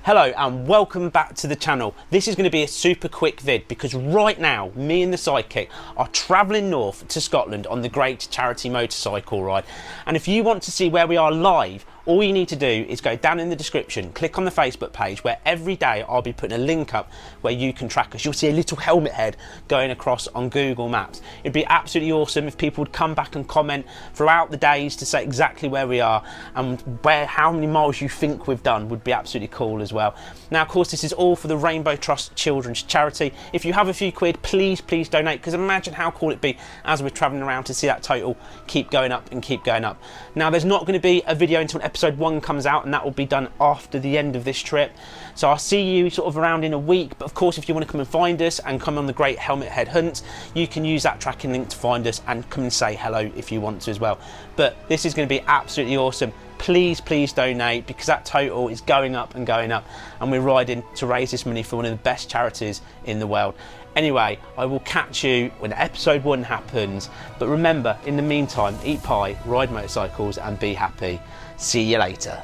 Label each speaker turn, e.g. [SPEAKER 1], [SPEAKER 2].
[SPEAKER 1] Hello and welcome back to the channel. This is going to be a super quick vid because right now me and the sidekick are travelling north to Scotland on the great charity motorcycle ride, and if you want to see where we are live, all you need to do is go down in the description, click on the Facebook page where every day I'll be putting a link up where you can track us. You'll see a little helmet head going across on Google Maps. It'd be absolutely awesome if people would come back and comment throughout the days to say exactly where we are and how many miles you think we've done. Would be absolutely cool as well. Now, of course, this is all for the Rainbow Trust Children's Charity. If you have a few quid, please donate, because imagine how cool it'd be as we're travelling around to see that total keep going up and keep going up. Now, there's not going to be a video until episode 1 comes out, and that will be done after the end of this trip. So I'll see you sort of around in a week, but of course if you want to come and find us and come on the great helmet head hunts, you can use that tracking link to find us and come and say hello if you want to as well. But this is going to be absolutely awesome. Please donate, because that total is going up and going up, and we're riding to raise this money for one of the best charities in the world. Anyway, I will catch you when episode 1 happens, but remember, in the meantime, eat pie, ride motorcycles and be happy. See you later.